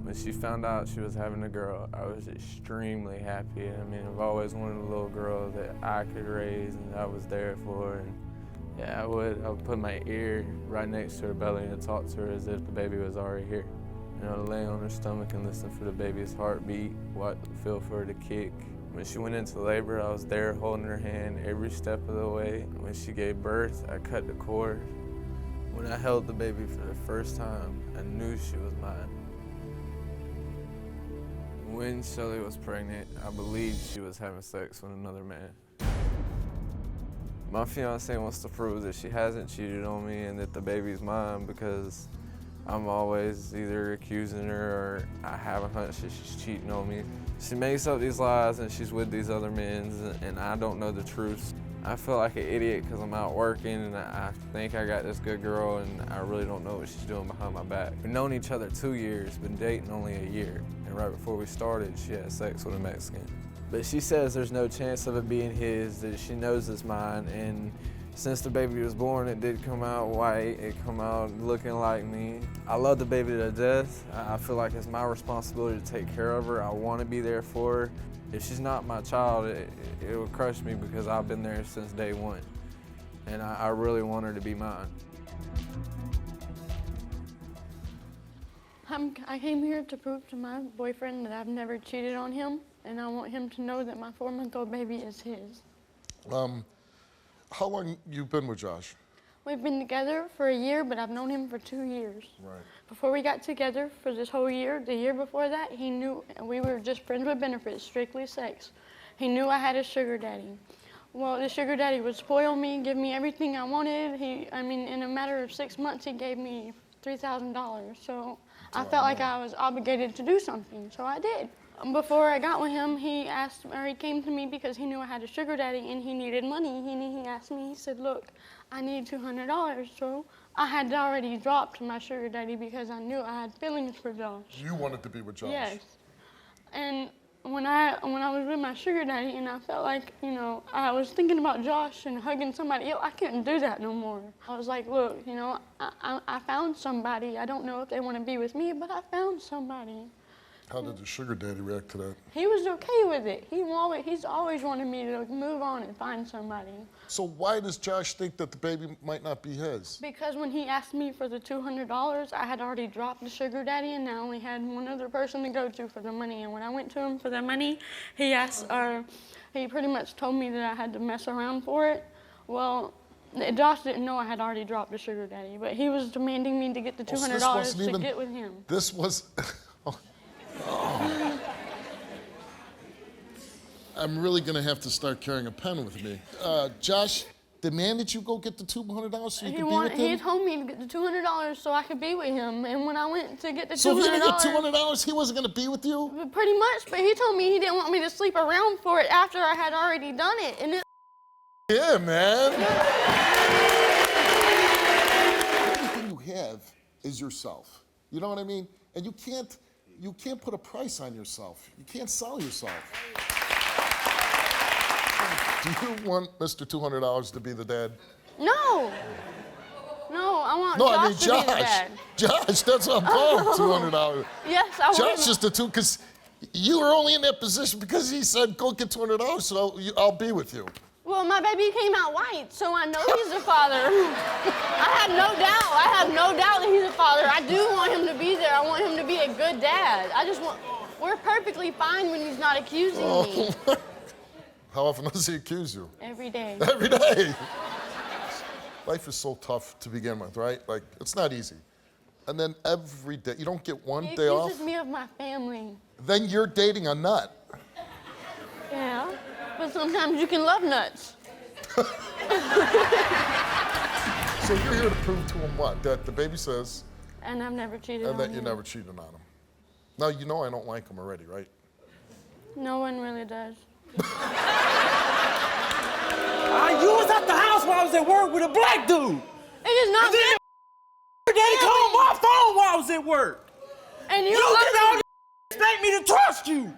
When she found out she was having a girl, I was extremely happy. I mean, I've always wanted a little girl that I could raise and I was there for. And yeah, I would put my ear right next to her belly and talk to her as if the baby was already here. You know, lay on her stomach and listen for the baby's heartbeat, feel for her to kick. When she went into labor, I was there holding her hand every step of the way. When she gave birth, I cut the cord. When I held the baby for the first time, I knew she was mine. When Shelly was pregnant, I believed she was having sex with another man. My fiance wants to prove that she hasn't cheated on me and that the baby's mine because I'm always either accusing her or I have a hunch that she's cheating on me. She makes up these lies and she's with these other men and I don't know the truth. I feel like an idiot because I'm out working and I think I got this good girl and I really don't know what she's doing behind my back. We've known each other 2 years, been dating only a year. And right before we started, she had sex with a Mexican. But she says there's no chance of it being his, that she knows it's mine. And since the baby was born, it did come out white, it come out looking like me. I love the baby to death. I feel like it's my responsibility to take care of her. I want to be there for her. If she's not my child, it would crush me because I've been there since day one. And I really want her to be mine. I came here to prove to my boyfriend that I've never cheated on him, and I want him to know that my 4-month-old baby is his. How long you been with Josh? We've been together for a year, but I've known him for 2 years. Right. Before we got together for this whole year, the year before that, he knew we were just friends with benefits, strictly sex. He knew I had a sugar daddy. Well, the sugar daddy would spoil me, give me everything I wanted. In a matter of 6 months, he gave me $3,000. So I felt like I was obligated to do something, so I did. Before I got with him, he came to me because he knew I had a sugar daddy and he needed money. He asked me, he said, look, I need $200. So I had already dropped my sugar daddy because I knew I had feelings for Josh. You wanted to be with Josh? Yes. And when I was with my sugar daddy and I felt like, I was thinking about Josh and hugging somebody else, I couldn't do that no more. I was like, look, I found somebody. I don't know if they want to be with me, but I found somebody. How did the sugar daddy react to that? He was okay with it. He's always wanted me to move on and find somebody. So why does Josh think that the baby might not be his? Because when he asked me for the $200, I had already dropped the sugar daddy and I only had one other person to go to for the money. And when I went to him for the money, he pretty much told me that I had to mess around for it. Well, Josh didn't know I had already dropped the sugar daddy, but he was demanding me to get the $200 to get with him. This was... Oh. I'm really gonna have to start carrying a pen with me. Josh demanded you go get the $200 so you could be with him? He told me to get the $200 so I could be with him. And when I went to get the $200... So if you didn't get $200, he wasn't gonna be with you? Pretty much, but he told me he didn't want me to sleep around for it after I had already done it. And Yeah, man. Everything you have is yourself. You know what I mean? And you can't put a price on yourself. You can't sell yourself. Do you want Mr. $200 to be the dad? No. No, I want Josh to be the dad. Josh, that's what I'm calling $200. Yes, I want Josh is the because you were only in that position because he said, go get $200 so I'll be with you. Well, my baby came out white, so I know he's a father. I have no doubt that he's a father. I do want him to be there. I want him to be a good dad. We're perfectly fine when he's not accusing me. How often does he accuse you? Every day. Every day. Life is so tough to begin with, right? Like, it's not easy. And then every day, you don't get one day off. He accuses me of my family. Then you're dating a nut. Yeah, but sometimes you can love nuts. So you're here to prove to him what? That the baby says. And I've never cheated on him. And that you never cheated on him. Now, you know I don't like him already, right? No one really does. You was at the house while I was at work with a black dude. It is not and then daddy called my phone while I was at work. And you don't expect me to trust you.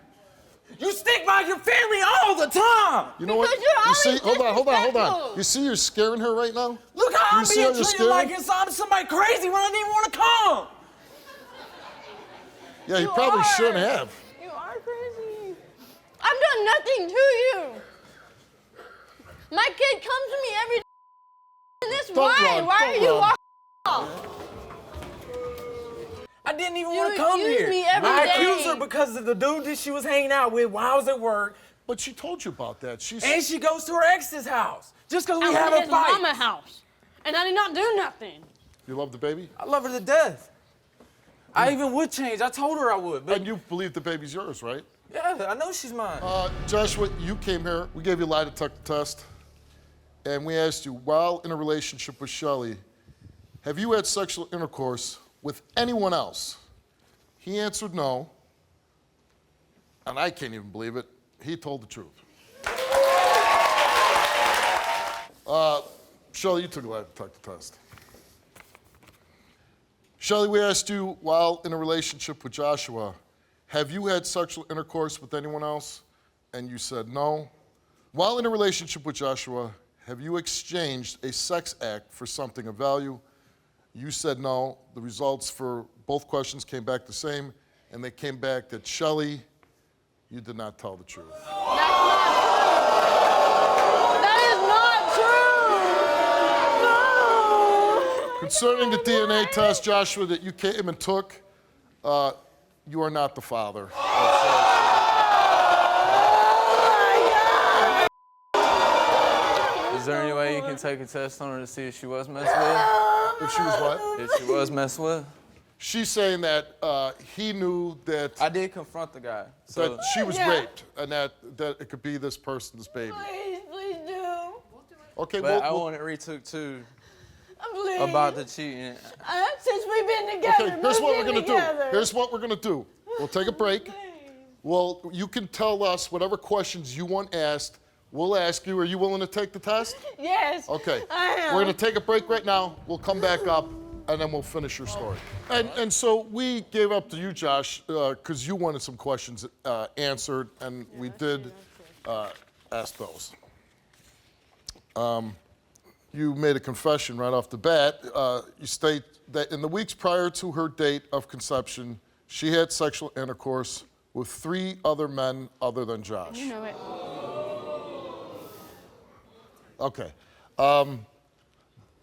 You stick by your family all the time. You know what? You see, hold on. You see you're scaring her right now? Look how I'm being treated like I'm somebody crazy when I didn't even want to come. Yeah, he You probably are. shouldn't have. You are crazy. I've done nothing to you. My kid comes to me every day in this Don't way. run, Why don't are you run. walking off? I didn't even You want to come accuse here. me every I day. accused her because of the dude that she was hanging out with while I was at work, But she told you about that. and she goes to her ex's house just because we I had went to a his fight. mama's house, and I did not do nothing. You love the baby? I love her to death. I even would change. I told her I would, but And you believe the baby's yours, right? yeah, I know she's mine. Joshua, you came here. We gave you a lie detector test. And we asked you, while in a relationship with Shelly, have you had sexual intercourse with anyone else? He answered no. And I can't even believe it. He told the truth. Shelly, you took a lie detector test. Shelly, we asked you, while in a relationship with Joshua, have you had sexual intercourse with anyone else? And you said no. While in a relationship with Joshua, have you exchanged a sex act for something of value? You said no. The results for both questions came back the same, and they came back that Shelly, you did not tell the truth. That is not true. No. Concerning the DNA test, Joshua, that you came and took, you are not the father. Is there any way you can take a test on her to see if she was messed with? If she was what? If she was messed with? She's saying that he knew that, I did confront the guy. So that she was raped and that it could be this person's baby. Please do. Okay, but I well, want it retook too Please. about the cheating. Since we've been together, okay, here's what we're gonna together. do. Here's what we're gonna do. We'll take a break. Well, you can tell us whatever questions you want asked. We'll ask you. Are you willing to take the test? Yes. Okay. I am. We're gonna take a break right now. We'll come back up, and then we'll finish your story. And so we gave up to you, Josh, because you wanted some questions answered, and we did ask those. You made a confession right off the bat. You state that in the weeks prior to her date of conception, she had sexual intercourse with 3 other men other than Josh. You know it. Okay.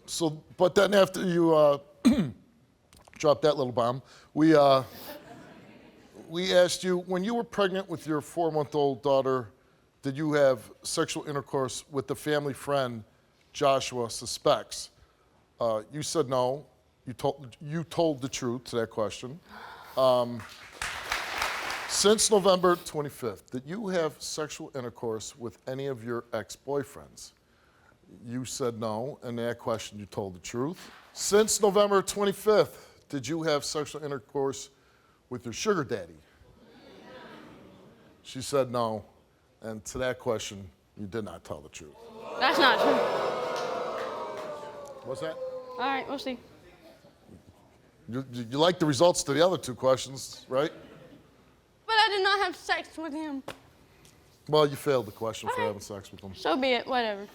So, but then after you dropped that little bomb, we asked you, when you were pregnant with your 4-month-old daughter, did you have sexual intercourse with the family friend Joshua suspects? You said no. You told the truth to that question. Since November 25th, did you have sexual intercourse with any of your ex-boyfriends? You said no, and that question you told the truth. Since November 25th, did you have sexual intercourse with your sugar daddy? She said no, and to that question, you did not tell the truth. That's not true. What's that? All right, we'll see. You like the results to the other 2 questions, right? But I did not have sex with him. Well, you failed the question for having sex with him. So be it, whatever.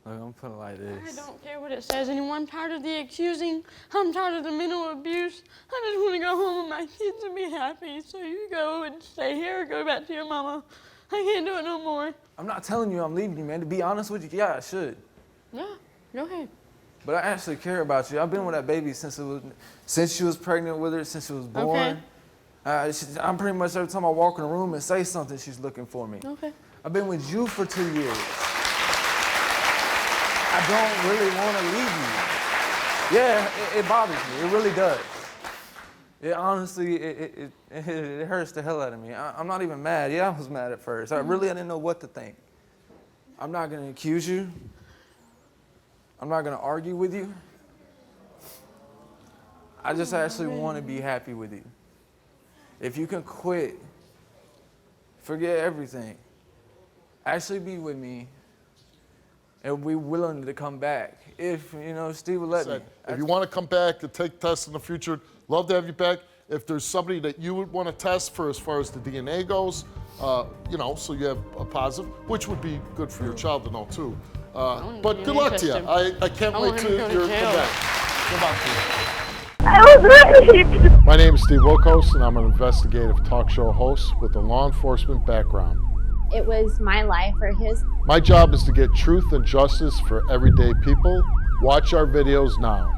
Look, I'm gonna put it like I this. don't care what it says anymore. I'm tired of the accusing. I'm tired of the mental abuse. I just want to go home with my kids and be happy. So you go and stay here or go back to your mama. I can't do it no more. I'm not telling you I'm leaving you, man. To be honest with you, yeah, I should. No, go ahead. But I actually care about you. I've been with that baby since she was pregnant with her, since she was born. Okay. I'm pretty much, every time I walk in a room and say something, she's looking for me. Okay. I've been with you for 2 years. I don't really want to leave you. Yeah, it bothers me. It really does. It honestly, it hurts the hell out of me. I'm not even mad. Yeah, I was mad at first. I didn't know what to think. I'm not going to accuse you. I'm not going to argue with you. I just actually want to be happy with you. If you can quit, forget everything. Actually be with me and be willing to come back. If, Steve will let me. If you want to come back to take tests in the future, love to have you back. If there's somebody that you would want to test for as far as the DNA goes, so you have a positive, which would be good for your child to know too. But good luck to you. I can't wait till you come back. Good luck to you. I was raped. My name is Steve Wilkos, and I'm an investigative talk show host with a law enforcement background. It was my life or his. My job is to get truth and justice for everyday people. Watch our videos now.